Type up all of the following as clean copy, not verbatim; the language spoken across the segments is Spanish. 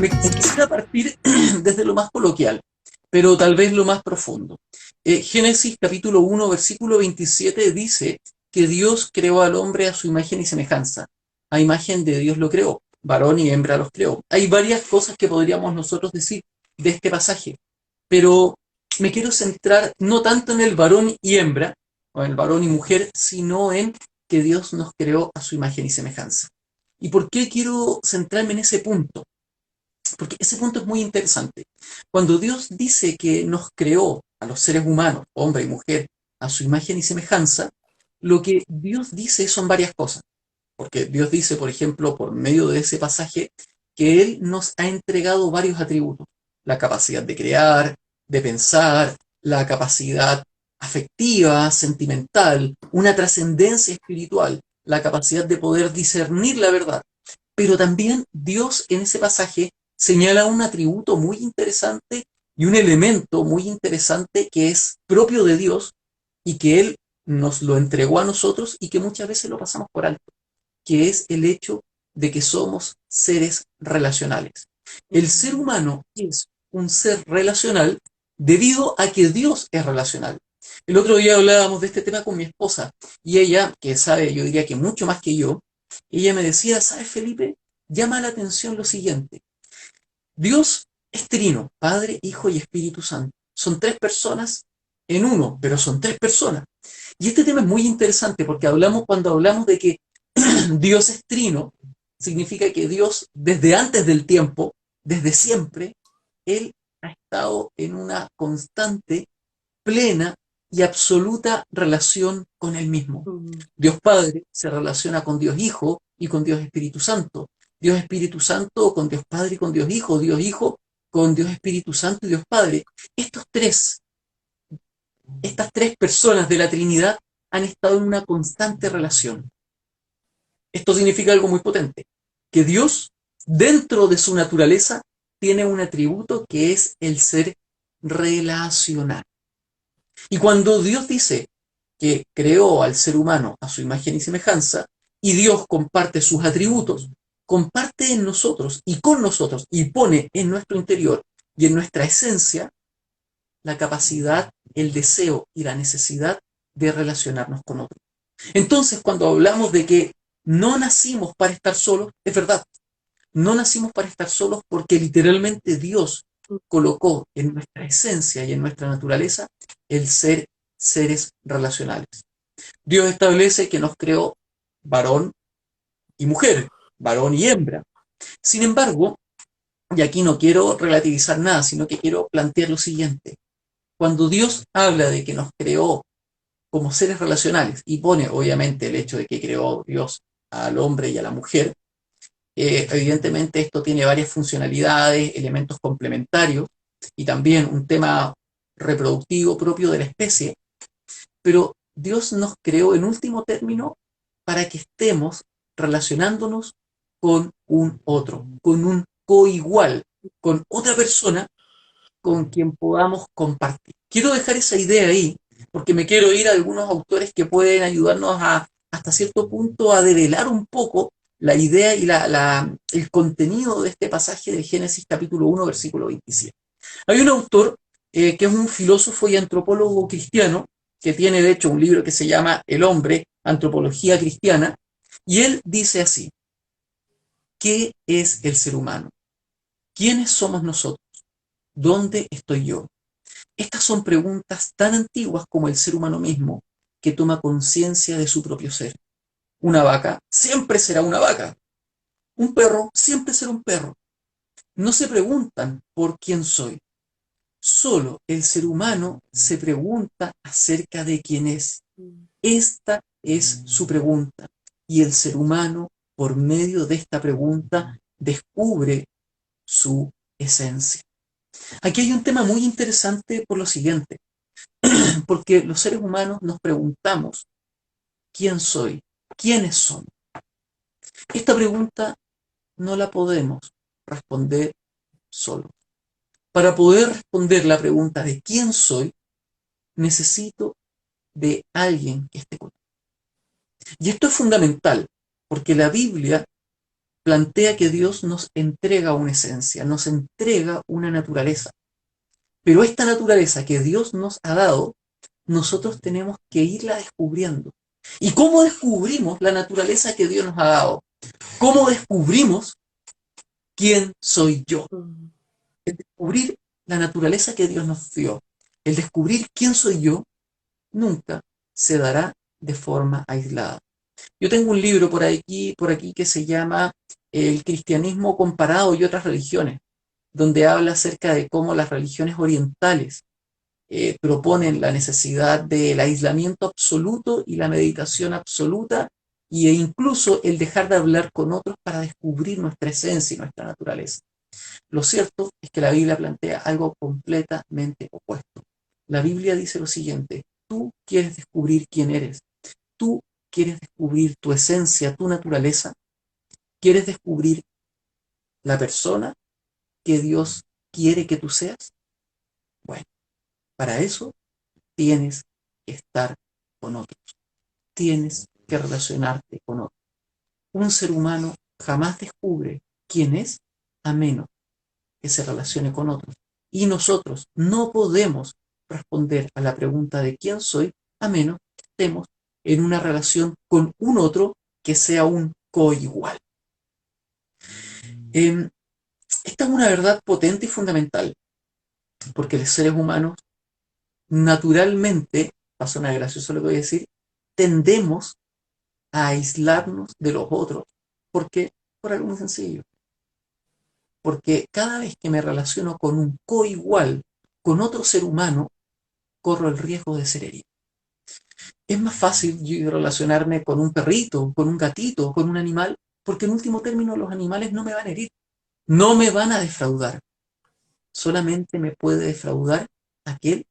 Quisiera partir desde lo más coloquial, pero tal vez lo más profundo. Génesis capítulo 1, versículo 27 dice que Dios creó al hombre a su imagen y semejanza. A imagen de Dios lo creó, varón y hembra los creó. Hay varias cosas que podríamos nosotros decir de este pasaje, pero me quiero centrar no tanto en el varón y hembra, o en el varón y mujer, sino en que Dios nos creó a su imagen y semejanza. ¿Y por qué quiero centrarme en ese punto? Porque ese punto es muy interesante. Cuando Dios dice que nos creó a los seres humanos, hombre y mujer, a su imagen y semejanza, lo que Dios dice son varias cosas. Porque Dios dice, por ejemplo, por medio de ese pasaje, que Él nos ha entregado varios atributos. La capacidad de crear, de pensar, la capacidad afectiva, sentimental, una trascendencia espiritual, la capacidad de poder discernir la verdad. Pero también Dios en ese pasaje señala un atributo muy interesante y un elemento muy interesante que es propio de Dios y que Él nos lo entregó a nosotros y que muchas veces lo pasamos por alto, que es el hecho de que somos seres relacionales. El ser humano es un ser relacional debido a que Dios es relacional. El otro día hablábamos de este tema con mi esposa y ella, que sabe, yo diría que mucho más que yo, ella me decía, ¿sabes, Felipe? Llama la atención lo siguiente. Dios es trino, Padre, Hijo y Espíritu Santo. Son tres personas en uno, pero son tres personas. Y este tema es muy interesante porque cuando hablamos de que Dios es trino, significa que Dios, desde antes del tiempo, desde siempre, Él ha estado en una constante, plena y absoluta relación con Él mismo. Dios Padre se relaciona con Dios Hijo y con Dios Espíritu Santo. Dios Espíritu Santo con Dios Padre y con Dios Hijo. Dios Hijo con Dios Espíritu Santo y Dios Padre. Estos tres, estas tres personas de la Trinidad han estado en una constante relación. Esto significa algo muy potente, que Dios, dentro de su naturaleza, tiene un atributo que es el ser relacional. Y cuando Dios dice que creó al ser humano a su imagen y semejanza, y Dios comparte sus atributos, comparte en nosotros y con nosotros, y pone en nuestro interior y en nuestra esencia la capacidad, el deseo y la necesidad de relacionarnos con otros. Entonces, cuando hablamos de que no nacimos para estar solos, es verdad, no nacimos para estar solos porque literalmente Dios colocó en nuestra esencia y en nuestra naturaleza el ser seres relacionales. Dios establece que nos creó varón y mujer, varón y hembra. Sin embargo, y aquí no quiero relativizar nada, sino que quiero plantear lo siguiente. Cuando Dios habla de que nos creó como seres relacionales y pone obviamente el hecho de que creó Dios al hombre y a la mujer, evidentemente esto tiene varias funcionalidades, elementos complementarios y también un tema reproductivo propio de la especie, pero Dios nos creó en último término para que estemos relacionándonos con un otro, con un coigual, con otra persona con quien podamos compartir. Quiero dejar esa idea ahí, porque me quiero ir a algunos autores que pueden ayudarnos hasta cierto punto a develar un poco la idea y el contenido de este pasaje del Génesis capítulo 1, versículo 27. Hay un autor que es un filósofo y antropólogo cristiano, que tiene de hecho un libro que se llama El hombre, Antropología Cristiana, y él dice así, ¿qué es el ser humano? ¿Quiénes somos nosotros? ¿Dónde estoy yo? Estas son preguntas tan antiguas como el ser humano mismo, que toma conciencia de su propio ser. Una vaca siempre será una vaca. Un perro siempre será un perro. No se preguntan por quién soy. Solo el ser humano se pregunta acerca de quién es. Esta es su pregunta. Y el ser humano, por medio de esta pregunta, descubre su esencia. Aquí hay un tema muy interesante por lo siguiente, porque los seres humanos nos preguntamos, ¿quién soy? ¿Quiénes son? Esta pregunta no la podemos responder solo. Para poder responder la pregunta de quién soy, necesito de alguien que esté conmigo. Y esto es fundamental, porque la Biblia plantea que Dios nos entrega una esencia, nos entrega una naturaleza. Pero esta naturaleza que Dios nos ha dado, nosotros tenemos que irla descubriendo. ¿Y cómo descubrimos la naturaleza que Dios nos ha dado? ¿Cómo descubrimos quién soy yo? El descubrir la naturaleza que Dios nos dio, el descubrir quién soy yo, nunca se dará de forma aislada. Yo tengo un libro por aquí que se llama El cristianismo comparado y otras religiones, donde habla acerca de cómo las religiones orientales proponen la necesidad del aislamiento absoluto y la meditación absoluta e incluso el dejar de hablar con otros para descubrir nuestra esencia y nuestra naturaleza. Lo cierto es que la Biblia plantea algo completamente opuesto. La Biblia dice lo siguiente: tú quieres descubrir quién eres, tú quieres descubrir tu esencia, tu naturaleza, quieres descubrir la persona que Dios quiere que tú seas. Bueno, para eso tienes que estar con otros, tienes que relacionarte con otros. Un ser humano jamás descubre quién es a menos que se relacione con otros. Y nosotros no podemos responder a la pregunta de quién soy a menos que estemos en una relación con un otro que sea un coigual. Esta es una verdad potente y fundamental, porque los seres humanos naturalmente, va a sonar gracioso lo que voy a decir, tendemos a aislarnos de los otros. ¿Por qué? Por algo muy sencillo. Porque cada vez que me relaciono con un coigual, con otro ser humano, corro el riesgo de ser herido. Es más fácil relacionarme con un perrito, con un gatito, con un animal, porque en último término los animales no me van a herir, no me van a defraudar. Solamente me puede defraudar aquel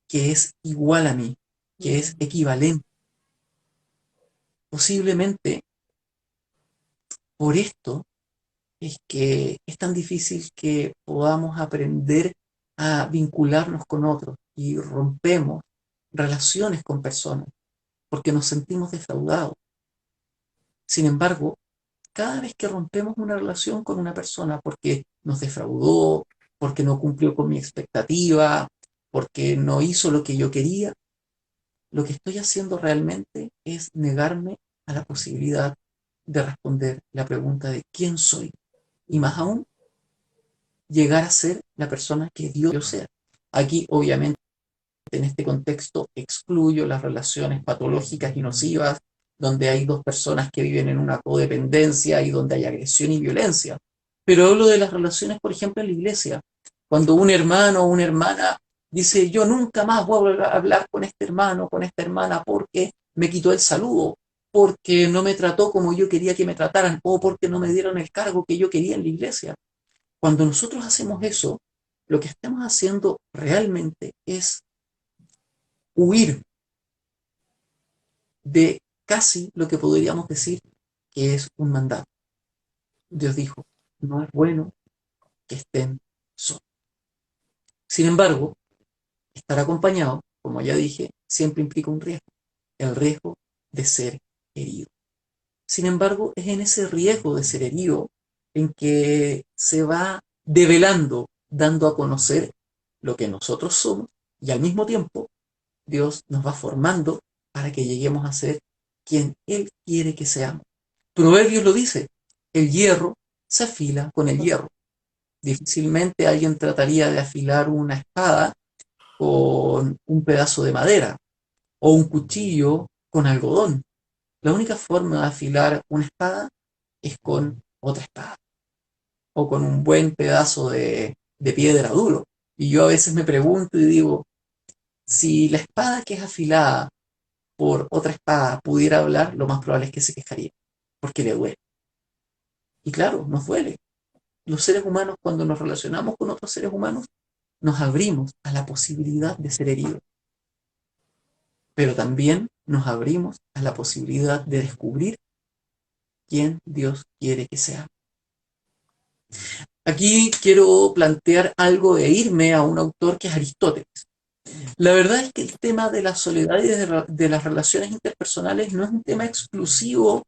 que es igual a mí, que es equivalente. Posiblemente por esto es que es tan difícil que podamos aprender a vincularnos con otros y rompemos relaciones con personas porque nos sentimos defraudados. Sin embargo, cada vez que rompemos una relación con una persona porque nos defraudó, porque no cumplió con mi expectativa, porque no hizo lo que yo quería, lo que estoy haciendo realmente es negarme a la posibilidad de responder la pregunta de quién soy. Y más aún, llegar a ser la persona que Dios sea. Aquí, obviamente, en este contexto, excluyo las relaciones patológicas y nocivas, donde hay dos personas que viven en una codependencia y donde hay agresión y violencia. Pero hablo de las relaciones, por ejemplo, en la iglesia. Cuando un hermano o una hermana dice, yo nunca más voy a hablar con este hermano, con esta hermana, porque me quitó el saludo, porque no me trató como yo quería que me trataran, o porque no me dieron el cargo que yo quería en la iglesia. Cuando nosotros hacemos eso, lo que estamos haciendo realmente es huir de casi lo que podríamos decir que es un mandato. Dios dijo, no es bueno que estén solos. Sin embargo, estar acompañado, como ya dije, siempre implica un riesgo, el riesgo de ser herido. Sin embargo, es en ese riesgo de ser herido en que se va develando, dando a conocer lo que nosotros somos y al mismo tiempo Dios nos va formando para que lleguemos a ser quien Él quiere que seamos. Proverbios lo dice, el hierro se afila con el hierro. Difícilmente alguien trataría de afilar una espada con un pedazo de madera o un cuchillo con algodón. La única forma de afilar una espada es con otra espada o con un buen pedazo de piedra duro. Y yo a veces me pregunto y digo, si la espada que es afilada por otra espada pudiera hablar, lo más probable es que se quejaría, porque le duele. Y claro, nos duele. Los seres humanos, cuando nos relacionamos con otros seres humanos, nos abrimos a la posibilidad de ser heridos. Pero también nos abrimos a la posibilidad de descubrir quién Dios quiere que sea. Aquí quiero plantear algo e irme a un autor que es Aristóteles. La verdad es que el tema de la soledad y de las relaciones interpersonales no es un tema exclusivo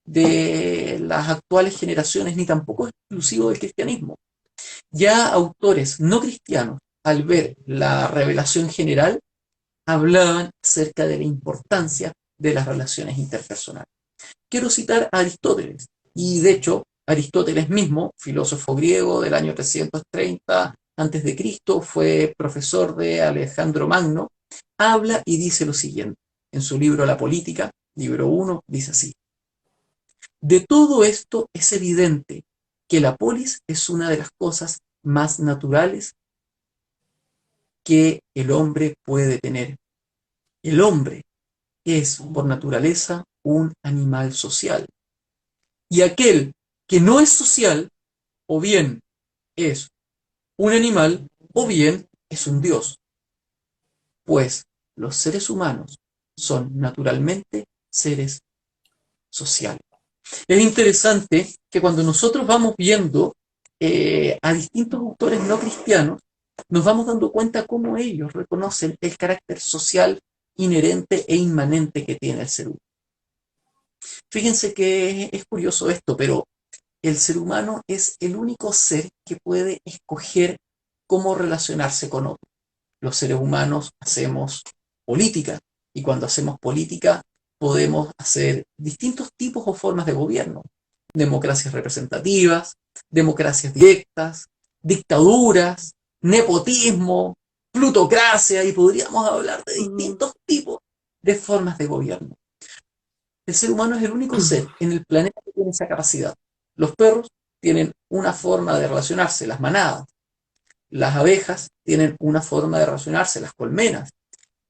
de las actuales generaciones, ni tampoco es exclusivo del cristianismo. Ya autores no cristianos, al ver la revelación general, hablaban acerca de la importancia de las relaciones interpersonales. Quiero citar a Aristóteles, y de hecho, Aristóteles mismo, filósofo griego del año 330 a.C., fue profesor de Alejandro Magno, habla y dice lo siguiente. En su libro La Política, libro 1, dice así: de todo esto es evidente que la polis es una de las cosas más naturales que el hombre puede tener. El hombre es, por naturaleza, un animal social. Y aquel que no es social, o bien es un animal, o bien es un dios, pues los seres humanos son naturalmente seres sociales. Es interesante que cuando nosotros vamos viendo a distintos autores no cristianos, nos vamos dando cuenta cómo ellos reconocen el carácter social inherente e inmanente que tiene el ser humano. Fíjense que es curioso esto, pero el ser humano es el único ser que puede escoger cómo relacionarse con otros. Los seres humanos hacemos política, y cuando hacemos política podemos hacer distintos tipos o formas de gobierno: democracias representativas, democracias directas, dictaduras, nepotismo, plutocracia, y podríamos hablar de distintos tipos de formas de gobierno. El ser humano es el único ser en el planeta que tiene esa capacidad. Los perros tienen una forma de relacionarse, las manadas. Las abejas tienen una forma de relacionarse, las colmenas.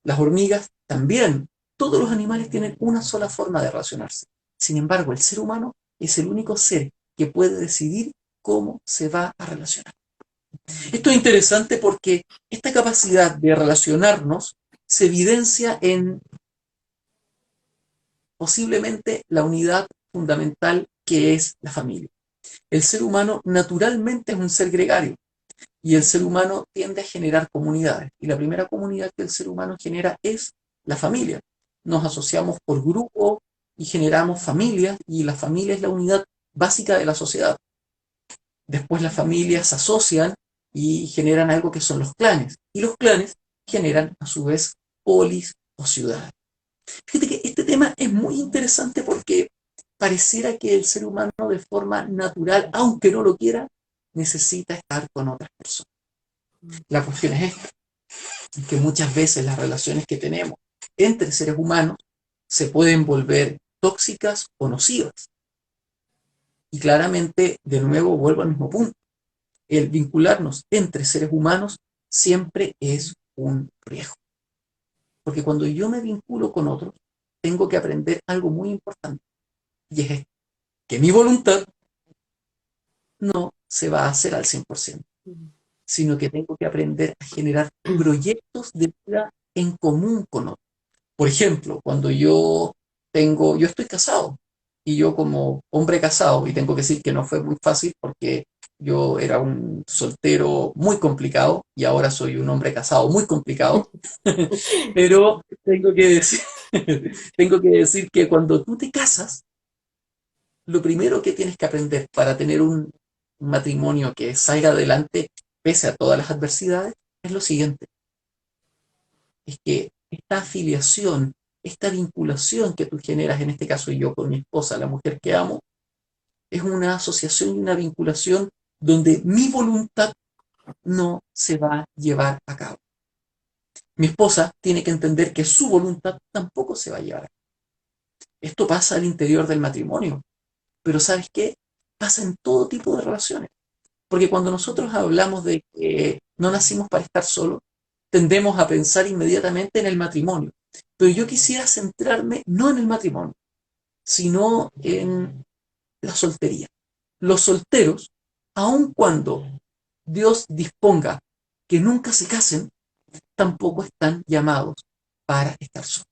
Las hormigas también. Todos los animales tienen una sola forma de relacionarse. Sin embargo, el ser humano es el único ser que puede decidir cómo se va a relacionar. Esto es interesante porque esta capacidad de relacionarnos se evidencia en posiblemente la unidad fundamental que es la familia. El ser humano naturalmente es un ser gregario, y el ser humano tiende a generar comunidades. Y la primera comunidad que el ser humano genera es la familia. Nos asociamos por grupo y generamos familias, y la familia es la unidad básica de la sociedad. Después las familias se asocian y generan algo que son los clanes. Y los clanes generan a su vez polis o ciudades. Fíjate que este tema es muy interesante porque pareciera que el ser humano de forma natural, aunque no lo quiera, necesita estar con otras personas. La cuestión es esta, que muchas veces las relaciones que tenemos entre seres humanos se pueden volver tóxicas o nocivas. Y claramente, de nuevo, vuelvo al mismo punto. El vincularnos entre seres humanos siempre es un riesgo. Porque cuando yo me vinculo con otros, tengo que aprender algo muy importante. Y es esto, que mi voluntad no se va a hacer al 100%, sino que tengo que aprender a generar proyectos de vida en común con otros. Por ejemplo, cuando yo estoy casado, y yo como hombre casado, y tengo que decir que no fue muy fácil porque yo era un soltero muy complicado y ahora soy un hombre casado muy complicado, pero tengo que decir que cuando tú te casas, lo primero que tienes que aprender para tener un matrimonio que salga adelante pese a todas las adversidades es lo siguiente: es que esta afiliación, esta vinculación que tú generas, en este caso yo con mi esposa, la mujer que amo, es una asociación y una vinculación donde mi voluntad no se va a llevar a cabo. Mi esposa tiene que entender que su voluntad tampoco se va a llevar a cabo. Esto pasa al interior del matrimonio, pero ¿sabes qué? Pasa en todo tipo de relaciones. Porque cuando nosotros hablamos de que no nacimos para estar solos, tendemos a pensar inmediatamente en el matrimonio. Pero yo quisiera centrarme no en el matrimonio, sino en la soltería. Los solteros, aun cuando Dios disponga que nunca se casen, tampoco están llamados para estar solos.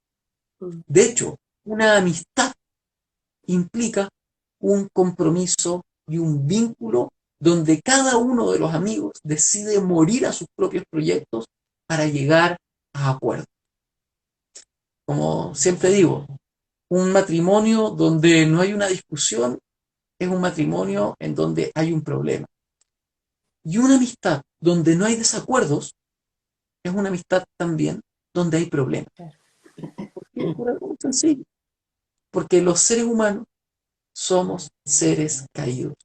De hecho, una amistad implica un compromiso y un vínculo donde cada uno de los amigos decide morir a sus propios proyectos para llegar a acuerdos. Como siempre digo, Un matrimonio donde no hay una discusión es un matrimonio en donde hay un problema. Y una amistad donde no hay desacuerdos es una amistad también donde hay problemas. ¿Por qué? Por algo muy sencillo. Porque los seres humanos somos seres caídos.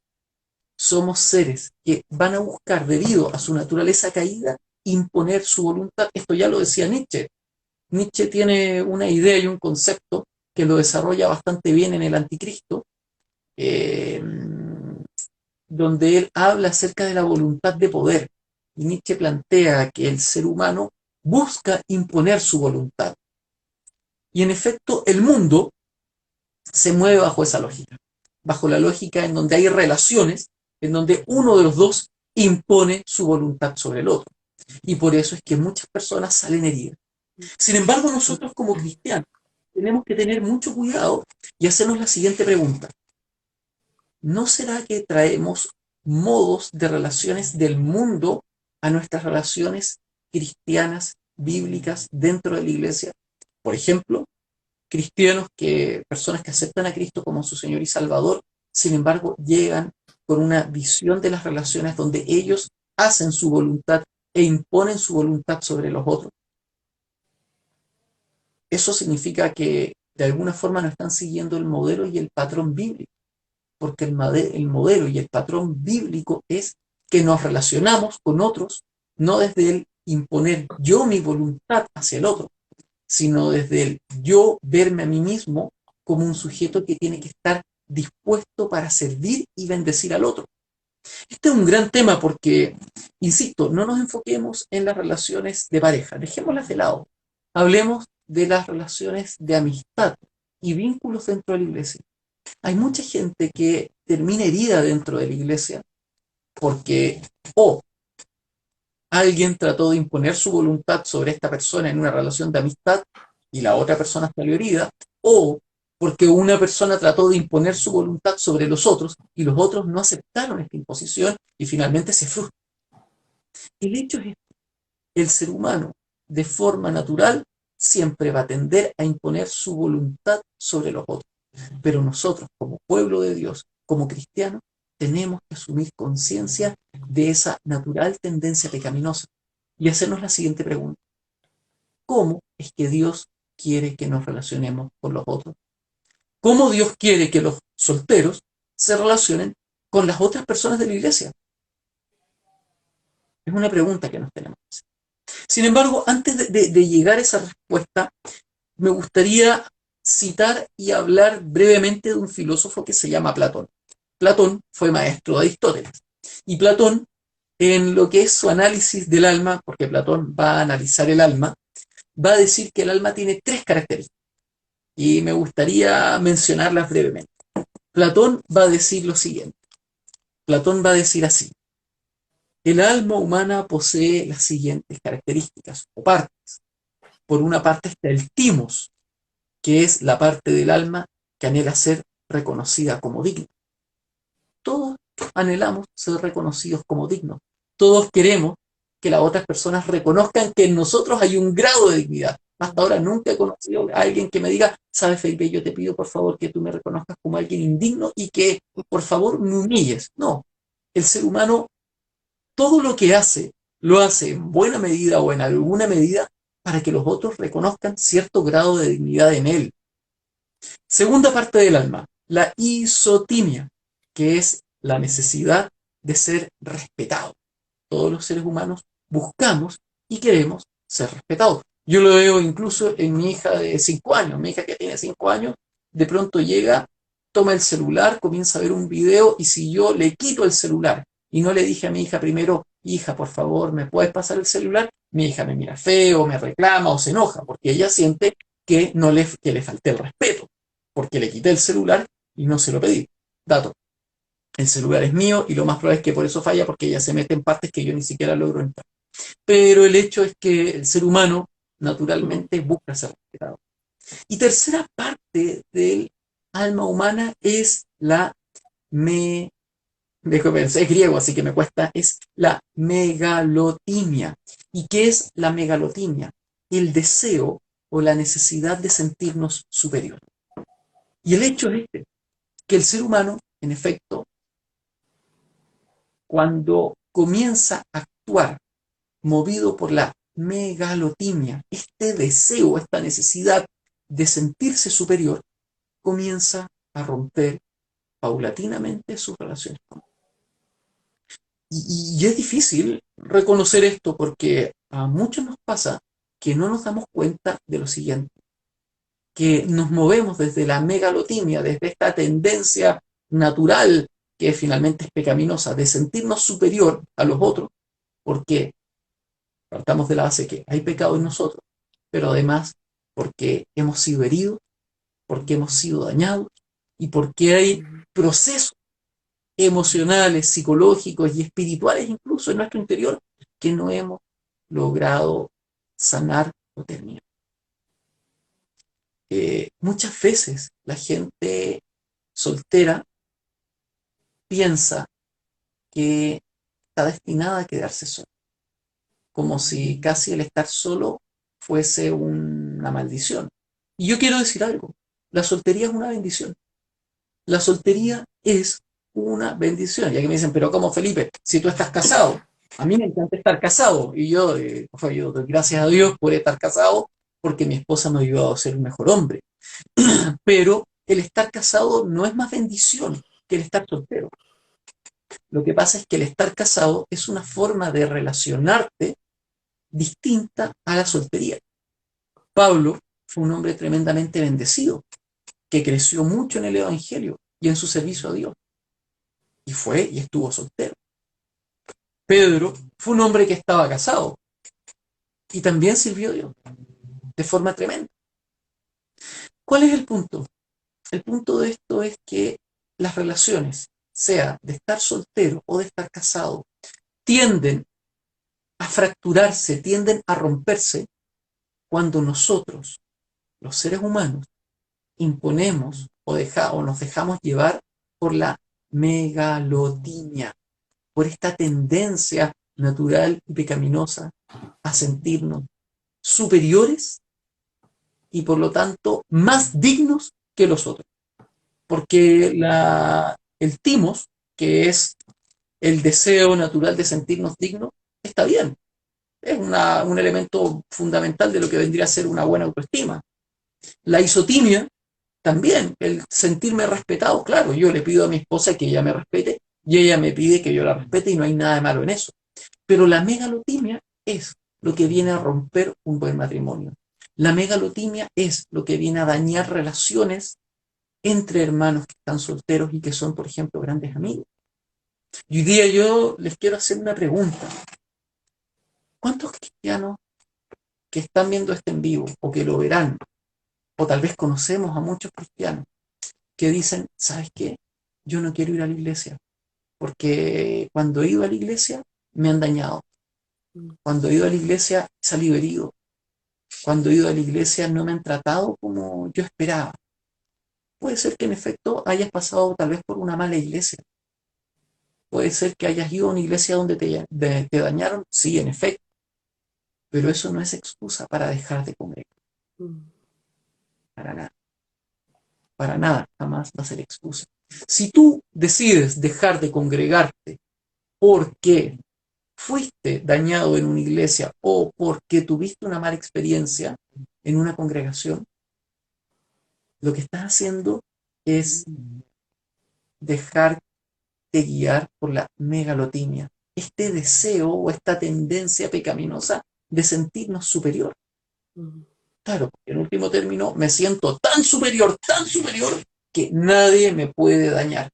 Somos seres que van a buscar, debido a su naturaleza caída, imponer su voluntad. Esto ya lo decía Nietzsche. Nietzsche tiene una idea y un concepto que lo desarrolla bastante bien en El Anticristo, eh, donde él habla acerca de la voluntad de poder. Y Nietzsche plantea que el ser humano busca imponer su voluntad. Y en efecto, el mundo se mueve bajo esa lógica, bajo la lógica en donde hay relaciones, en donde uno de los dos impone su voluntad sobre el otro. Y por eso es que muchas personas salen heridas. Sin embargo, nosotros como cristianos tenemos que tener mucho cuidado y hacernos la siguiente pregunta. ¿No será que traemos modos de relaciones del mundo a nuestras relaciones cristianas, bíblicas, dentro de la iglesia? Por ejemplo, personas que aceptan a Cristo como su Señor y Salvador, sin embargo, llegan con una visión de las relaciones donde ellos hacen su voluntad e imponen su voluntad sobre los otros. Eso significa que de alguna forma no están siguiendo el modelo y el patrón bíblico, porque el modelo y el patrón bíblico es que nos relacionamos con otros, no desde el imponer yo mi voluntad hacia el otro, sino desde el yo verme a mí mismo como un sujeto que tiene que estar dispuesto para servir y bendecir al otro. Este es un gran tema porque, insisto, no nos enfoquemos en las relaciones de pareja, dejémoslas de lado. Hablemos de las relaciones de amistad y vínculos dentro de la iglesia. Hay mucha gente que termina herida dentro de la iglesia porque o alguien trató de imponer su voluntad sobre esta persona en una relación de amistad y la otra persona salió herida, o porque una persona trató de imponer su voluntad sobre los otros y los otros no aceptaron esta imposición y finalmente se frustran. El hecho es que el ser humano, de forma natural, siempre va a tender a imponer su voluntad sobre los otros. Pero nosotros, como pueblo de Dios, como cristianos, tenemos que asumir conciencia de esa natural tendencia pecaminosa y hacernos la siguiente pregunta. ¿Cómo es que Dios quiere que nos relacionemos con los otros? ¿Cómo Dios quiere que los solteros se relacionen con las otras personas de la iglesia? Es una pregunta que nos tenemos que hacer. Sin embargo, antes de llegar a esa respuesta, me gustaría citar y hablar brevemente de un filósofo que se llama Platón. Platón fue maestro de Aristóteles. Y Platón, en lo que es su análisis del alma, porque Platón va a analizar el alma, va a decir que el alma tiene tres características. Y me gustaría mencionarlas brevemente. Platón va a decir lo siguiente. Platón va a decir así. El alma humana posee las siguientes características o partes. Por una parte está el timos, que es la parte del alma que anhela ser reconocida como digna. Todos anhelamos ser reconocidos como dignos. Todos queremos que las otras personas reconozcan que en nosotros hay un grado de dignidad. Hasta ahora nunca he conocido a alguien que me diga, sabes, Felipe, yo te pido por favor que tú me reconozcas como alguien indigno y que por favor me humilles. No, el ser humano todo lo que hace, lo hace en buena medida o en alguna medida para que los otros reconozcan cierto grado de dignidad en él. Segunda parte del alma, la isotimia, que es la necesidad de ser respetado. Todos los seres humanos buscamos y queremos ser respetados. Yo lo veo incluso en mi hija de 5 años. Mi hija que tiene 5 años, de pronto llega, toma el celular, comienza a ver un video y si yo le quito el celular y no le dije a mi hija primero, hija, por favor, ¿me puedes pasar el celular? Mi hija me mira feo, me reclama o se enoja porque ella siente que, que le falté el respeto porque le quité el celular y no se lo pedí. Dato. El celular es mío y lo más probable es que por eso falla porque ella se mete en partes que yo ni siquiera logro entrar. Pero el hecho es que el ser humano naturalmente busca ser respetado. Y tercera parte del alma humana es es griego, así que me cuesta, es la megalotimia. ¿Y qué es la megalotimia? El deseo o la necesidad de sentirnos superior. Y el hecho es este, que el ser humano, en efecto, cuando comienza a actuar movido por la megalotimia, este deseo, esta necesidad de sentirse superior, comienza a romper paulatinamente sus relaciones. Y es difícil reconocer esto porque a muchos nos pasa que no nos damos cuenta de lo siguiente, que nos movemos desde la megalotimia, desde esta tendencia natural que finalmente es pecaminosa, de sentirnos superior a los otros, porque partamos de la base que hay pecado en nosotros, pero además porque hemos sido heridos, porque hemos sido dañados y porque hay procesos emocionales, psicológicos y espirituales incluso en nuestro interior que no hemos logrado sanar o terminar. Muchas veces la gente soltera piensa que está destinada a quedarse sola, como si casi el estar solo fuese una maldición. Y yo quiero decir algo, la soltería es una bendición. La soltería es una bendición. Ya que me dicen, pero ¿cómo, Felipe? Si tú estás casado. A mí me encanta estar casado. Y yo doy gracias a Dios por estar casado, porque mi esposa me ha ayudado a ser un mejor hombre. Pero el estar casado no es más bendición que el estar soltero. Lo que pasa es que el estar casado es una forma de relacionarte distinta a la soltería. Pablo fue un hombre tremendamente bendecido, que creció mucho en el Evangelio y en su servicio a Dios. Y fue y estuvo soltero. Pedro fue un hombre que estaba casado y también sirvió a Dios de forma tremenda. ¿Cuál es el punto? El punto de esto es que las relaciones, sea de estar soltero o de estar casado, tienden a fracturarse, tienden a romperse cuando nosotros, los seres humanos, imponemos o nos dejamos llevar por la megalotimia, por esta tendencia natural y pecaminosa a sentirnos superiores y por lo tanto más dignos que los otros. Porque el timos, que es el deseo natural de sentirnos dignos, está bien. Es un elemento fundamental de lo que vendría a ser una buena autoestima. La isotimia, también, el sentirme respetado. Claro, yo le pido a mi esposa que ella me respete y ella me pide que yo la respete y no hay nada de malo en eso. Pero la megalotimia es lo que viene a romper un buen matrimonio. La megalotimia es lo que viene a dañar relaciones entre hermanos que están solteros y que son, por ejemplo, grandes amigos. Y hoy día yo les quiero hacer una pregunta. ¿Cuántos cristianos que están viendo este en vivo o que lo verán, o tal vez conocemos a muchos cristianos que dicen, ¿sabes qué? Yo no quiero ir a la iglesia, porque cuando he ido a la iglesia me han dañado. Cuando he ido a la iglesia he salido herido. Cuando he ido a la iglesia no me han tratado como yo esperaba. Puede ser que en efecto hayas pasado tal vez por una mala iglesia. Puede ser que hayas ido a una iglesia donde te dañaron. Sí, en efecto. Pero eso no es excusa para dejar de congregar. Para nada. Para nada. Jamás va a ser excusa. Si tú decides dejar de congregarte porque fuiste dañado en una iglesia o porque tuviste una mala experiencia en una congregación, lo que estás haciendo es dejarte guiar por la megalotimia, este deseo o esta tendencia pecaminosa de sentirnos superior. Claro, en último término, me siento tan superior, que nadie me puede dañar.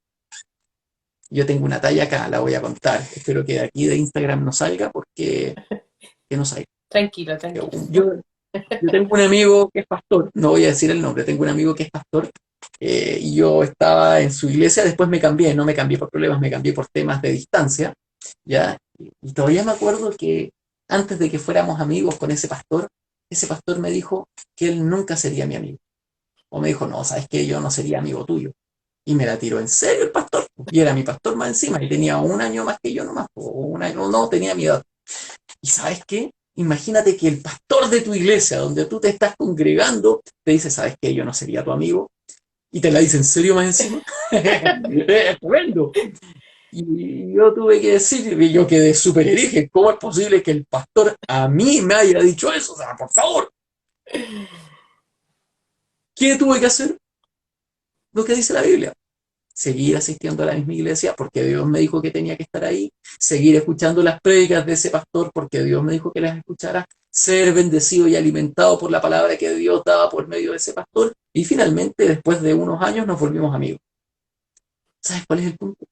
Yo tengo una talla acá, la voy a contar. Espero que de aquí de Instagram no salga porque que no salga. Tranquilo, tranquilo. Yo tengo un amigo que es pastor, no voy a decir el nombre, tengo un amigo que es pastor y yo estaba en su iglesia, después me cambié, no me cambié por problemas, me cambié por temas de distancia, ¿ya? Y todavía me acuerdo que antes de que fuéramos amigos con ese pastor me dijo que él nunca sería mi amigo. O me dijo, no, sabes que yo no sería amigo tuyo. Y me la tiró en serio el pastor. Y era mi pastor más encima, y tenía un año más que yo nomás, o un año, no, tenía mi edad. ¿Y sabes qué? Imagínate que el pastor de tu iglesia, donde tú te estás congregando, te dice, ¿sabes qué? Yo no sería tu amigo. Y te la dice en serio más encima. Es tremendo. Y yo tuve que decir, y yo quedé súper hereje, ¿cómo es posible que el pastor a mí me haya dicho eso? O sea, por favor, ¿qué tuve que hacer? Lo que dice la Biblia. Seguir asistiendo a la misma iglesia porque Dios me dijo que tenía que estar ahí, seguir escuchando las prédicas de ese pastor porque Dios me dijo que las escuchara, ser bendecido y alimentado por la palabra que Dios daba por medio de ese pastor, y finalmente, después de unos años, nos volvimos amigos. ¿Sabes cuál es el punto?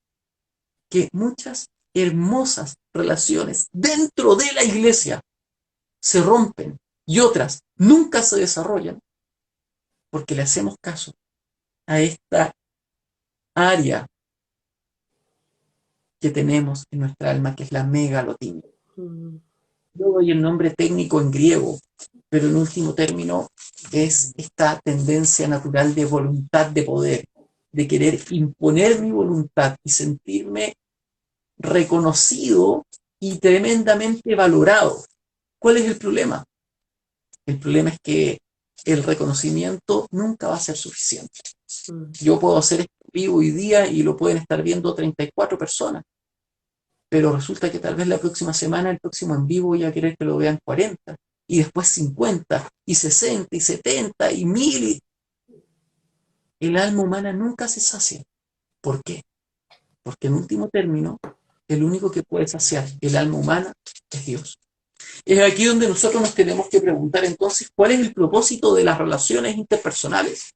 Que muchas hermosas relaciones dentro de la iglesia se rompen y otras nunca se desarrollan porque le hacemos caso a esta área que tenemos en nuestra alma, que es la megalotimia. Yo doy el nombre técnico en griego, pero en último término es esta tendencia natural de voluntad de poder, de querer imponer mi voluntad y sentirme reconocido y tremendamente valorado. ¿Cuál es el problema? El problema es que el reconocimiento nunca va a ser suficiente. Yo puedo hacer esto vivo hoy día y lo pueden estar viendo 34 personas, pero resulta que tal vez la próxima semana, el próximo en vivo, voy a querer que lo vean 40, y después 50, y 60, y 70, y 1000. El alma humana nunca se sacia. ¿Por qué? Porque en último término, el único que puede saciar el alma humana es Dios. Es aquí donde nosotros nos tenemos que preguntar entonces, ¿cuál es el propósito de las relaciones interpersonales?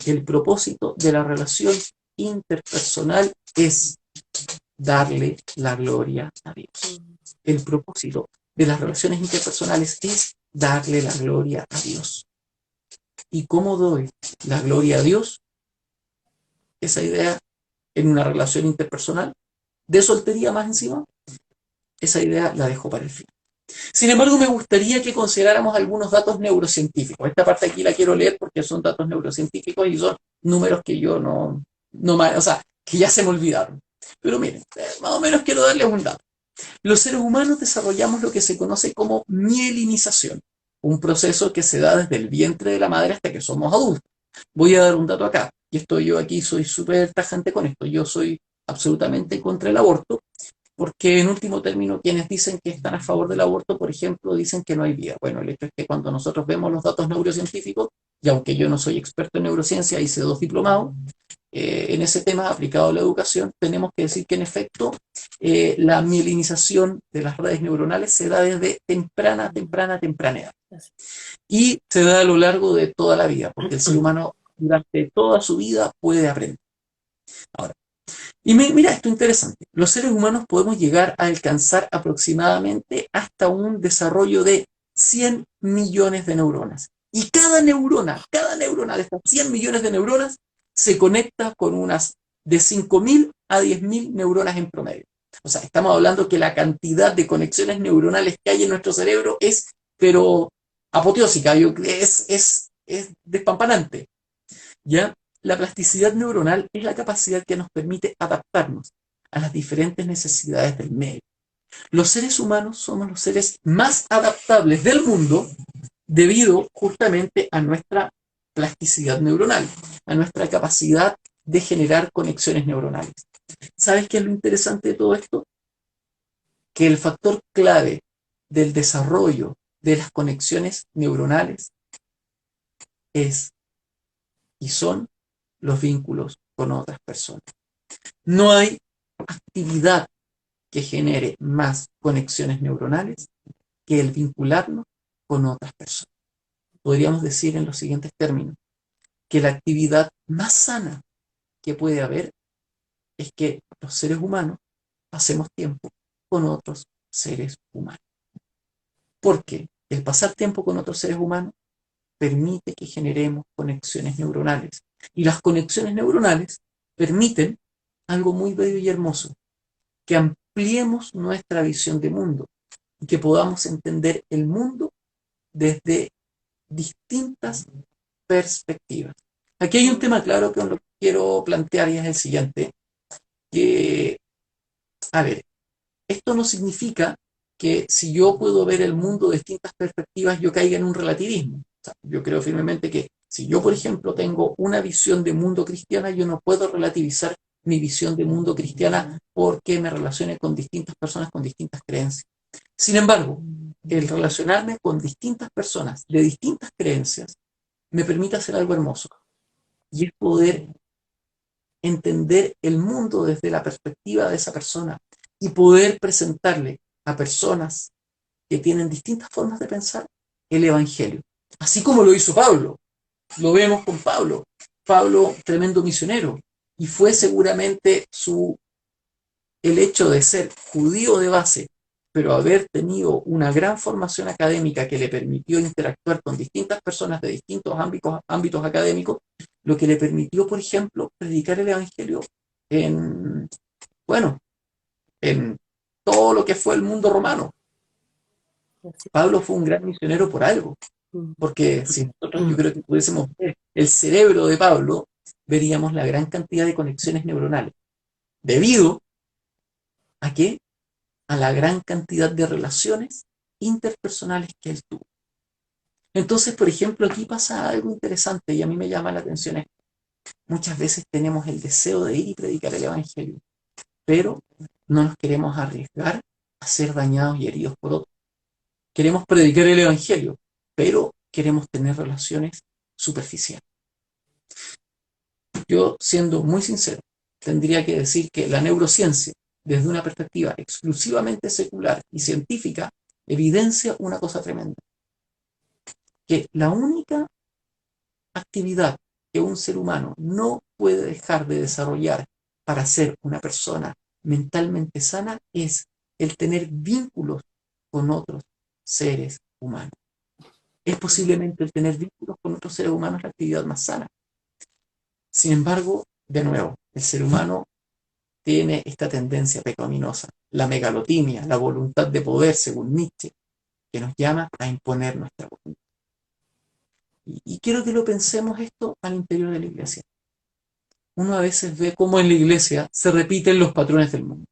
El propósito de la relación interpersonal es darle la gloria a Dios. El propósito de las relaciones interpersonales es darle la gloria a Dios. ¿Y cómo doy la gloria a Dios? Esa idea en una relación interpersonal, de soltería más encima, esa idea la dejo para el fin. Sin embargo, me gustaría que consideráramos algunos datos neurocientíficos. Esta parte aquí la quiero leer porque son datos neurocientíficos y son números que yo o sea, que ya se me olvidaron. Pero miren, más o menos quiero darles un dato. Los seres humanos desarrollamos lo que se conoce como mielinización, un proceso que se da desde el vientre de la madre hasta que somos adultos. Voy a dar un dato acá, y esto yo aquí soy súper tajante con esto. Yo soy absolutamente contra el aborto, porque en último término quienes dicen que están a favor del aborto, por ejemplo, dicen que no hay vida. Bueno, el hecho es que cuando nosotros vemos los datos neurocientíficos, y aunque yo no soy experto en neurociencia, hice 2 diplomados en ese tema aplicado a la educación, tenemos que decir que en efecto la mielinización de las redes neuronales se da desde temprana edad. Y se da a lo largo de toda la vida, porque el ser humano durante toda su vida puede aprender. Ahora, y mira esto interesante, los seres humanos podemos llegar a alcanzar aproximadamente hasta un desarrollo de 100 millones de neuronas. Y cada neurona de estas 100 millones de neuronas se conecta con unas de 5.000 a 10.000 neuronas en promedio. O sea, estamos hablando que la cantidad de conexiones neuronales que hay en nuestro cerebro es, pero apoteósica, es despampanante. ¿Ya? La plasticidad neuronal es la capacidad que nos permite adaptarnos a las diferentes necesidades del medio. Los seres humanos somos los seres más adaptables del mundo debido justamente a nuestra plasticidad neuronal, a nuestra capacidad de generar conexiones neuronales. ¿Sabes qué es lo interesante de todo esto? Que el factor clave del desarrollo de las conexiones neuronales es y son los vínculos con otras personas. No hay actividad que genere más conexiones neuronales que el vincularnos con otras personas. Podríamos decir en los siguientes términos que la actividad más sana que puede haber es que los seres humanos pasemos tiempo con otros seres humanos. Porque el pasar tiempo con otros seres humanos permite que generemos conexiones neuronales. Y las conexiones neuronales permiten algo muy bello y hermoso, que ampliemos nuestra visión de mundo y que podamos entender el mundo desde distintas perspectivas. Aquí hay un tema claro que lo quiero plantear y es el siguiente, que, a ver, esto no significa que si yo puedo ver el mundo de distintas perspectivas yo caiga en un relativismo. O sea, yo creo firmemente que Si yo, por ejemplo, tengo una visión de mundo cristiana, yo no puedo relativizar mi visión de mundo cristiana porque me relacione con distintas personas con distintas creencias. Sin embargo, el relacionarme con distintas personas de distintas creencias me permite hacer algo hermoso, y es poder entender el mundo desde la perspectiva de esa persona y poder presentarle a personas que tienen distintas formas de pensar el Evangelio. Así como lo hizo Pablo. Lo vemos con Pablo. Pablo, tremendo misionero. Y fue seguramente el hecho de ser judío de base, pero haber tenido una gran formación académica que le permitió interactuar con distintas personas de distintos ámbitos académicos, lo que le permitió, por ejemplo, predicar el Evangelio en, bueno, en todo lo que fue el mundo romano. Pablo fue un gran misionero por algo, porque si nosotros yo creo que pudiésemos ver el cerebro de Pablo, veríamos la gran cantidad de conexiones neuronales, debido a que a la gran cantidad de relaciones interpersonales que él tuvo. Entonces, por ejemplo, aquí pasa algo interesante y a mí me llama la atención esto. Muchas veces tenemos el deseo de ir y predicar el Evangelio, pero no nos queremos arriesgar a ser dañados y heridos por otros. Queremos predicar el Evangelio, pero queremos tener relaciones superficiales. Yo, siendo muy sincero, tendría que decir que la neurociencia, desde una perspectiva exclusivamente secular y científica, evidencia una cosa tremenda, que la única actividad que un ser humano no puede dejar de desarrollar para ser una persona mentalmente sana es el tener vínculos con otros seres humanos. Es posiblemente el tener vínculos con otros seres humanos la actividad más sana. Sin embargo, de nuevo, el ser humano tiene esta tendencia pecaminosa, la megalotimia, la voluntad de poder, según Nietzsche, que nos llama a imponer nuestra voluntad. Y quiero que lo pensemos esto al interior de la iglesia. Uno a veces ve cómo en la iglesia se repiten los patrones del mundo.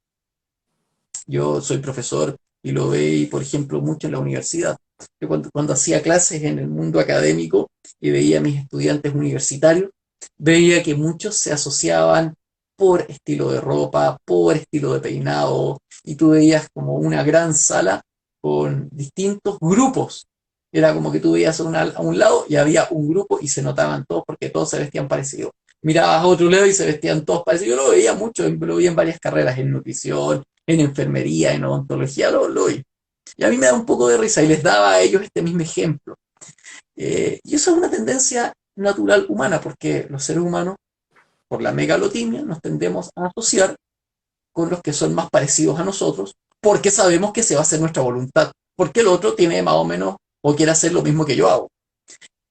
Yo soy profesor y lo veí, por ejemplo, mucho en la universidad. Yo cuando hacía clases en el mundo académico y veía a mis estudiantes universitarios, veía que muchos se asociaban por estilo de ropa, por estilo de peinado, y tú veías como una gran sala con distintos grupos. Era como que tú veías a un lado y había un grupo y se notaban todos porque todos se vestían parecidos. Mirabas a otro lado y se vestían todos parecidos. Yo lo veía mucho, lo vi en varias carreras, en nutrición, en enfermería, en odontología, lo vi. Y a mí me da un poco de risa y les daba a ellos este mismo ejemplo. Y eso es una tendencia natural humana, porque los seres humanos, por la megalotimia, nos tendemos a asociar con los que son más parecidos a nosotros, porque sabemos que se va a hacer nuestra voluntad, porque el otro tiene más o menos o quiere hacer lo mismo que yo hago.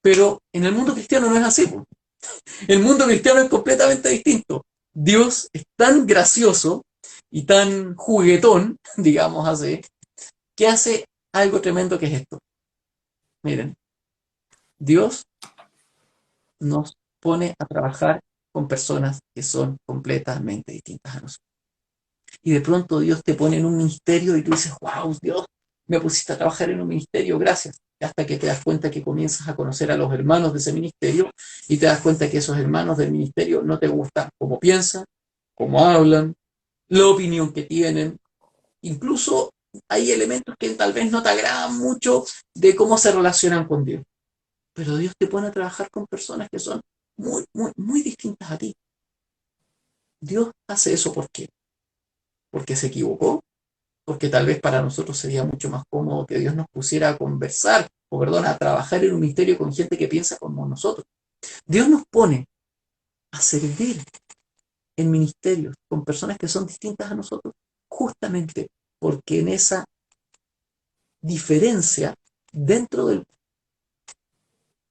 Pero en el mundo cristiano no es así. El mundo cristiano es completamente distinto. Dios es tan gracioso y tan juguetón, digamos así, que hace algo tremendo que es esto. Miren, Dios nos pone a trabajar con personas que son completamente distintas a nosotros. Y de pronto Dios te pone en un ministerio y tú dices, wow, Dios, me pusiste a trabajar en un ministerio, gracias. Hasta que te das cuenta que comienzas a conocer a los hermanos de ese ministerio y te das cuenta que esos hermanos del ministerio no te gustan cómo piensan, cómo hablan, la opinión que tienen. Incluso hay elementos que tal vez no te agradan mucho de cómo se relacionan con Dios. Pero Dios te pone a trabajar con personas que son muy, muy, muy distintas a ti. Dios hace eso ¿por qué? Porque se equivocó, porque tal vez para nosotros sería mucho más cómodo que Dios nos pusiera a conversar, o perdón, a trabajar en un ministerio con gente que piensa como nosotros. Dios nos pone a servir en ministerios con personas que son distintas a nosotros, justamente porque en esa diferencia dentro del,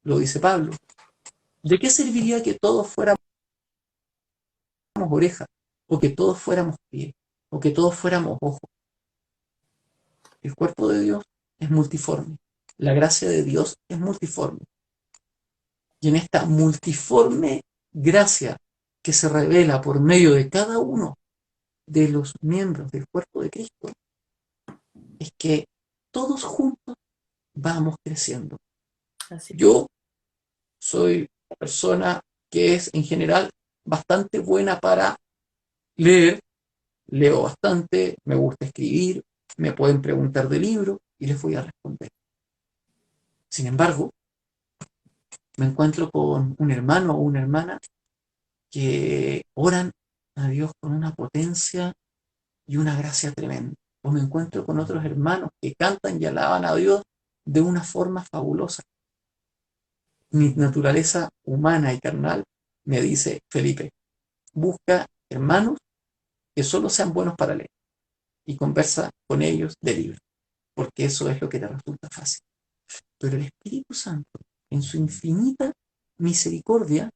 lo dice Pablo, ¿de qué serviría que todos fuéramos orejas, o que todos fuéramos pies, o que todos fuéramos ojos? El cuerpo de Dios es multiforme, la gracia de Dios es multiforme. Y en esta multiforme gracia que se revela por medio de cada uno de los miembros del cuerpo de Cristo, es que todos juntos vamos creciendo. Yo soy una persona que es en general bastante buena para leer, leo bastante, me gusta escribir, me pueden preguntar de libro y les voy a responder. Sin embargo, me encuentro con un hermano o una hermana que oran a Dios con una potencia y una gracia tremenda. O me encuentro con otros hermanos que cantan y alaban a Dios de una forma fabulosa. Mi naturaleza humana y carnal me dice, Felipe, busca hermanos que solo sean buenos para leer y conversa con ellos de libro, porque eso es lo que te resulta fácil. Pero el Espíritu Santo, en su infinita misericordia,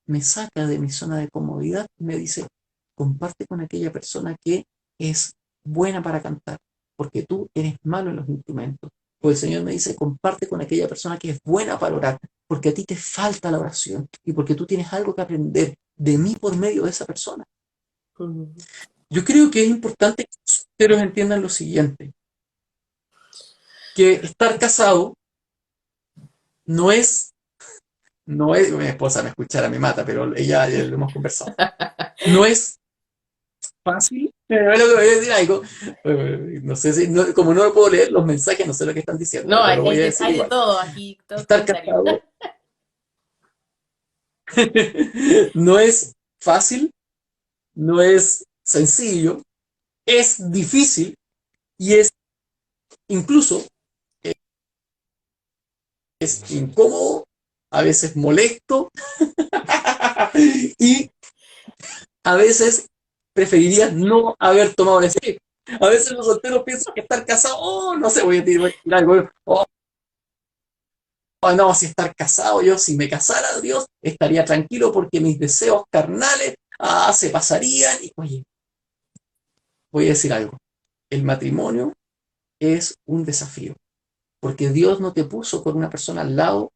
me saca de mi zona de comodidad y me dice, comparte con aquella persona que es buena para cantar, porque tú eres malo en los instrumentos. O el Señor me dice, comparte con aquella persona que es buena para orar, porque a ti te falta la oración y porque tú tienes algo que aprender de mí por medio de esa persona. Yo creo que es importante que los solteros entiendan lo siguiente, que estar casado no es, mi esposa me escuchara, me mata, pero ella ya lo hemos conversado. No es fácil. Es lo que voy a decir algo. No sé si, como no puedo leer los mensajes, no sé lo que están diciendo, No, pero lo voy a decir hay de igual. todo aquí, todo Estar comentario. casado no es fácil, no es sencillo, es difícil y es incluso es incómodo, a veces molesto y a veces preferiría no haber tomado la decisión. A veces los solteros piensan que estar casados, oh, no sé, voy a decir algo, oh, no, si estar casado, yo si me casara Dios, estaría tranquilo porque mis deseos carnales se pasarían. Y, oye, voy a decir algo, el matrimonio es un desafío, porque Dios no te puso con una persona al lado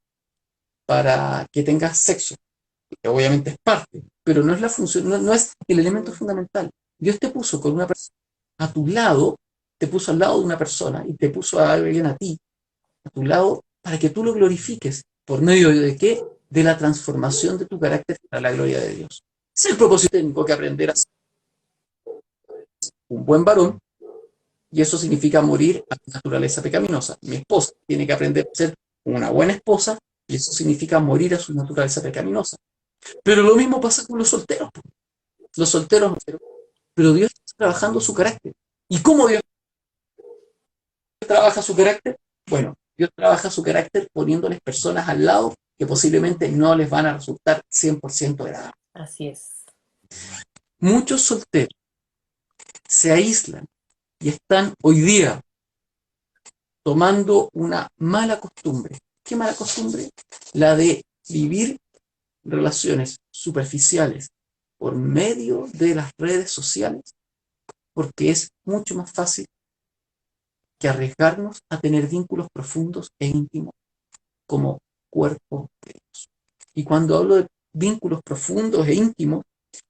para que tengas sexo, que obviamente es parte, pero no es la función, no es el elemento fundamental. Dios te puso con una persona a tu lado, te puso al lado de una persona y te puso a alguien a ti, a tu lado, para que tú lo glorifiques. ¿Por medio de qué? De la transformación de tu carácter para la gloria de Dios. Es el propósito técnico que aprender a ser un buen varón, y eso significa morir a tu naturaleza pecaminosa. Mi esposa tiene que aprender a ser una buena esposa, y eso significa morir a su naturaleza pecaminosa. Pero lo mismo pasa con los solteros. Los solteros, pero Dios está trabajando su carácter. ¿Y cómo Dios trabaja su carácter? Bueno, Dios trabaja su carácter poniéndoles personas al lado que posiblemente no les van a resultar 100% agradables. Así es. Muchos solteros se aíslan y están hoy día tomando una mala costumbre. ¿Qué mala costumbre? La de vivir relaciones superficiales por medio de las redes sociales, porque es mucho más fácil que arriesgarnos a tener vínculos profundos e íntimos como cuerpo de Dios. Y cuando hablo de vínculos profundos e íntimos,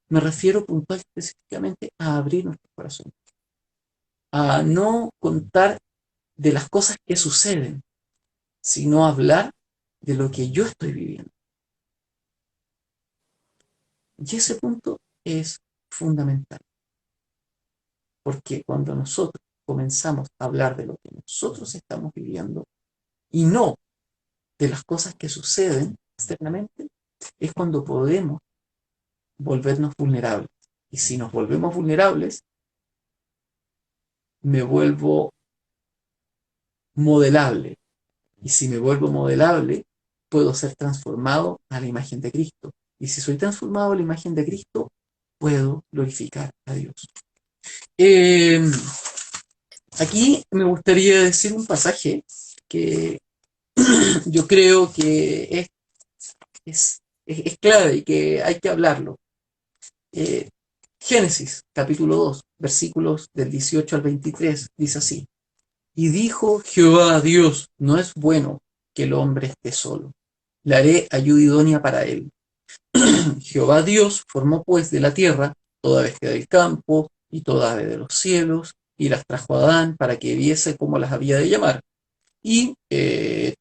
me refiero puntual específicamente a abrir nuestro corazón, a no contar de las cosas que suceden, sino hablar de lo que yo estoy viviendo. Y ese punto es fundamental, porque cuando nosotros comenzamos a hablar de lo que nosotros estamos viviendo y no de las cosas que suceden externamente, es cuando podemos volvernos vulnerables. Y si nos volvemos vulnerables, me vuelvo modelable. Y si me vuelvo modelable, puedo ser transformado a la imagen de Cristo. Y si soy transformado a la imagen de Cristo, puedo glorificar a Dios. Eh, Aquí me gustaría decir un pasaje que yo creo que es clave y que hay que hablarlo. Eh, Génesis, capítulo 2, versículos del 18 al 23, dice así. Y dijo Jehová a Dios, no es bueno que el hombre esté solo. Le haré ayuda idónea para él. Jehová Dios formó pues de la tierra toda bestia del campo y toda ave de los cielos, y las trajo a Adán para que viese cómo las había de llamar. Y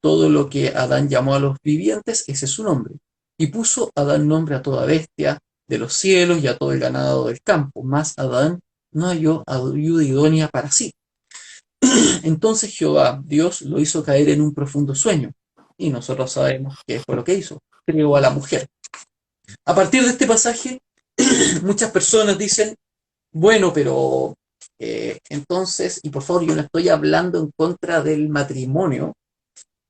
todo lo que Adán llamó a los vivientes, ese es su nombre. Y puso Adán nombre a toda bestia de los cielos y a todo el ganado del campo, mas Adán no halló ayuda idónea para sí. Entonces Jehová, Dios, lo hizo caer en un profundo sueño. Y nosotros sabemos qué fue lo que hizo. Creó a la mujer. A partir de este pasaje, muchas personas dicen, bueno, pero entonces, y por favor, yo no estoy hablando en contra del matrimonio,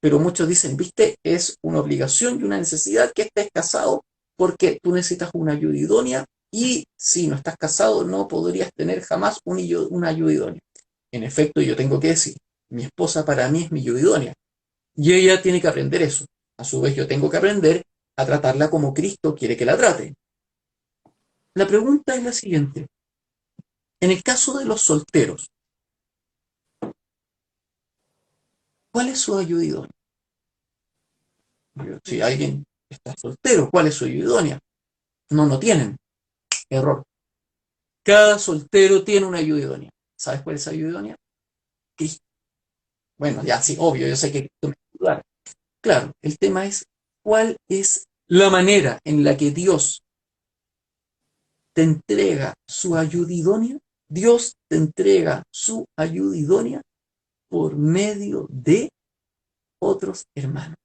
pero muchos dicen, viste, es una obligación y una necesidad que estés casado porque tú necesitas una ayuda idónea y si no estás casado no podrías tener jamás una ayuda idónea. En efecto, yo tengo que decir, mi esposa para mí es mi ayuda idónea y ella tiene que aprender eso. A su vez, yo tengo que aprender a tratarla como Cristo quiere que la trate. La pregunta es la siguiente. En el caso de los solteros, ¿cuál es su ayuda idónea? Si alguien está soltero, ¿cuál es su ayuda idónea? No tienen. Error. Cada soltero tiene una ayuda idónea. ¿Sabes cuál es esa ayuda idónea? Cristo. Bueno, ya sí, obvio, yo sé que Cristo me va a ayudar. Claro, el tema es cuál es la manera en la que Dios te entrega su ayuda idónea. Dios te entrega su ayuda idónea por medio de otros hermanos.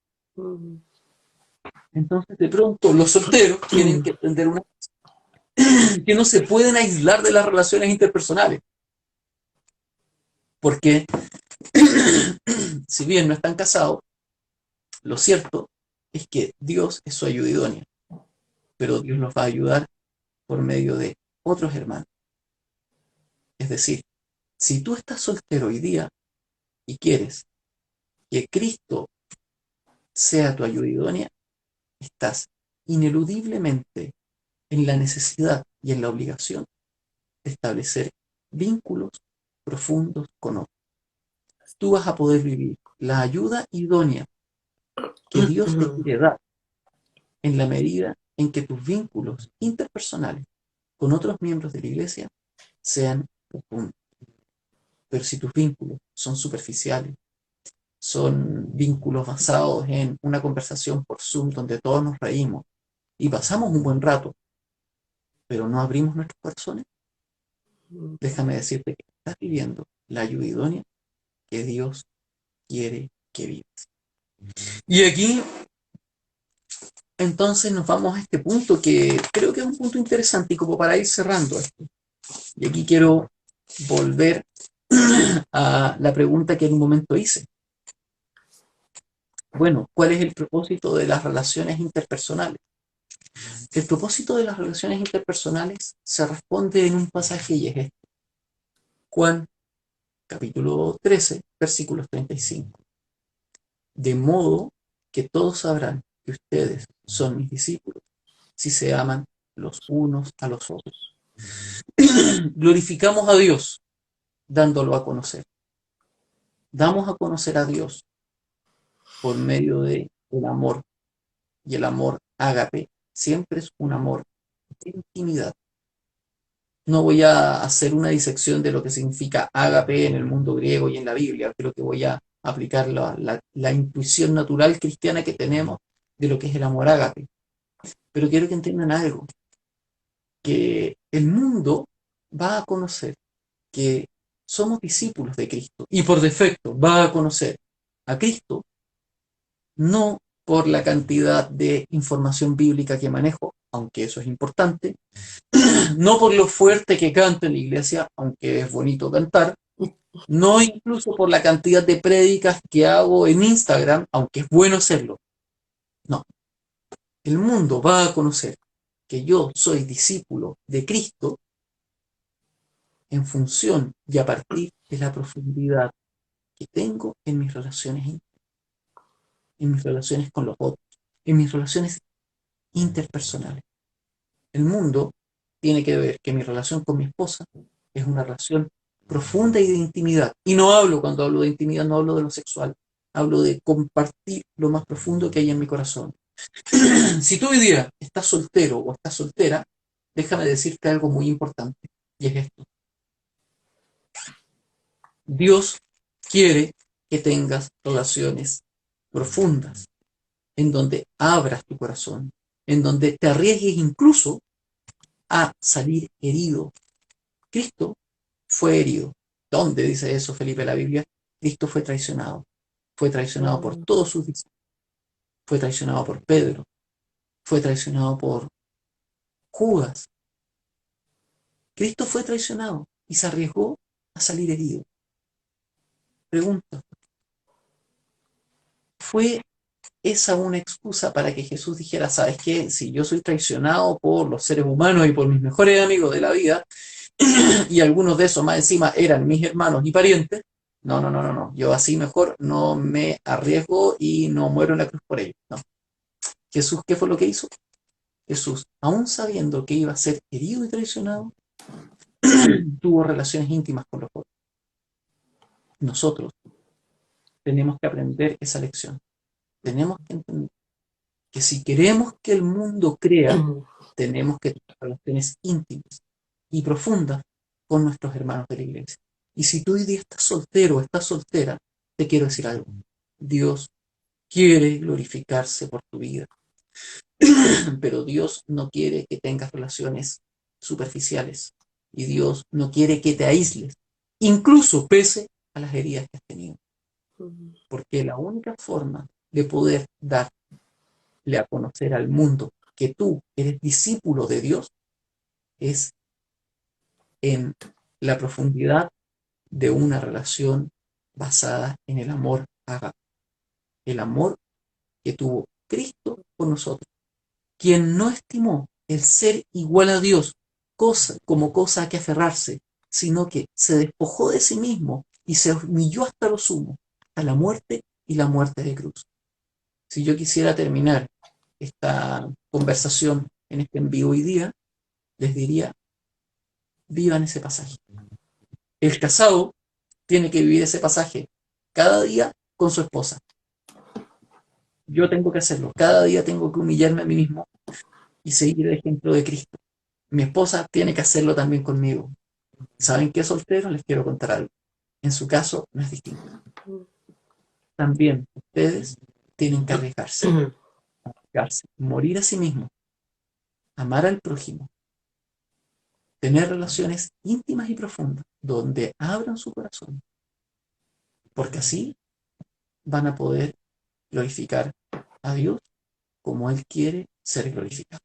Entonces, de pronto, los solteros tienen que entender una cosa, que no se pueden aislar de las relaciones interpersonales. Porque, si bien no están casados, lo cierto es que Dios es su ayuda idónea, pero Dios los va a ayudar por medio de otros hermanos. Es decir, si tú estás soltero hoy día y quieres que Cristo sea tu ayuda idónea, estás ineludiblemente en la necesidad y en la obligación de establecer vínculos profundos con otros. Tú vas a poder vivir la ayuda idónea que Dios te quiere dar en la medida en que tus vínculos interpersonales con otros miembros de la iglesia sean profundos. Pero si tus vínculos son superficiales, son vínculos basados en una conversación por Zoom donde todos nos reímos y pasamos un buen rato, pero no abrimos nuestros corazones, déjame decirte que estás viviendo la ayuda idónea que Dios quiere que vivas. Y aquí entonces nos vamos a este punto que creo que es un punto interesante y como para ir cerrando esto. Y aquí quiero volver a la pregunta que en un momento hice. Bueno, ¿cuál es el propósito de las relaciones interpersonales? El propósito de las relaciones interpersonales se responde en un pasaje y es este. Juan, capítulo 13, versículos 35. De modo que todos sabrán que ustedes son mis discípulos si se aman los unos a los otros. Glorificamos a Dios dándolo a conocer. Damos a conocer a Dios por medio de el amor. Y el amor ágape siempre es un amor de intimidad. No voy a hacer una disección de lo que significa ágape en el mundo griego y en la Biblia. Creo que voy a aplicar la intuición natural cristiana que tenemos de lo que es el amor ágape. Pero quiero que entiendan algo, que el mundo va a conocer que somos discípulos de Cristo y por defecto va a conocer a Cristo no por la cantidad de información bíblica que manejo, aunque eso es importante, no por lo fuerte que canto en la iglesia, aunque es bonito cantar, no incluso por la cantidad de prédicas que hago en Instagram, aunque es bueno hacerlo. No, el mundo va a conocer que yo soy discípulo de Cristo en función y a partir de la profundidad que tengo en mis relaciones íntimas, en mis relaciones con los otros, en mis relaciones interpersonales. El mundo tiene que ver que mi relación con mi esposa es una relación profunda y de intimidad. Y no hablo, cuando hablo de intimidad, no hablo de lo sexual, hablo de compartir lo más profundo que hay en mi corazón. Si tú hoy día estás soltero o estás soltera, déjame decirte algo muy importante, y es esto. Dios quiere que tengas relaciones profundas, en donde abras tu corazón, en donde te arriesgues incluso a salir herido. Cristo fue herido. ¿Dónde dice eso, Felipe, la Biblia? Cristo fue traicionado. Fue traicionado por todos sus discípulos. Fue traicionado por Pedro. Fue traicionado por Judas. Cristo fue traicionado y se arriesgó a salir herido. Pregunta, ¿fue esa una excusa para que Jesús dijera, sabes qué, si yo soy traicionado por los seres humanos y por mis mejores amigos de la vida, y algunos de esos más encima eran mis hermanos y parientes, no, no, no, no, no, yo así mejor no me arriesgo y no muero en la cruz por ellos? No. Jesús, ¿qué fue lo que hizo? Jesús, aún sabiendo que iba a ser herido y traicionado, tuvo relaciones íntimas con los otros. Nosotros tenemos que aprender esa lección. Tenemos que entender que si queremos que el mundo crea, tenemos que tener relaciones íntimas y profundas con nuestros hermanos de la iglesia. Y si tú hoy día estás soltero o estás soltera, te quiero decir algo. Dios quiere glorificarse por tu vida, pero Dios no quiere que tengas relaciones superficiales y Dios no quiere que te aísles, incluso pese a las heridas que has tenido. Porque la única forma de poder darle a conocer al mundo que tú eres discípulo de Dios es en la profundidad de una relación basada en el amor ágape, el amor que tuvo Cristo por nosotros, quien no estimó el ser igual a Dios como cosa a que aferrarse, sino que se despojó de sí mismo y se humilló hasta lo sumo, hasta la muerte y la muerte de cruz. Si yo quisiera terminar esta conversación en este en vivo hoy día, les diría, vivan ese pasaje. El casado tiene que vivir ese pasaje cada día con su esposa. Yo tengo que hacerlo. Cada día tengo que humillarme a mí mismo y seguir el ejemplo de Cristo. Mi esposa tiene que hacerlo también conmigo. ¿Saben qué, solteros? Les quiero contar algo. En su caso no es distinto. También ustedes tienen que arriesgarse, morir a sí mismos, amar al prójimo, tener relaciones íntimas y profundas donde abran su corazón, porque así van a poder glorificar a Dios como Él quiere ser glorificado.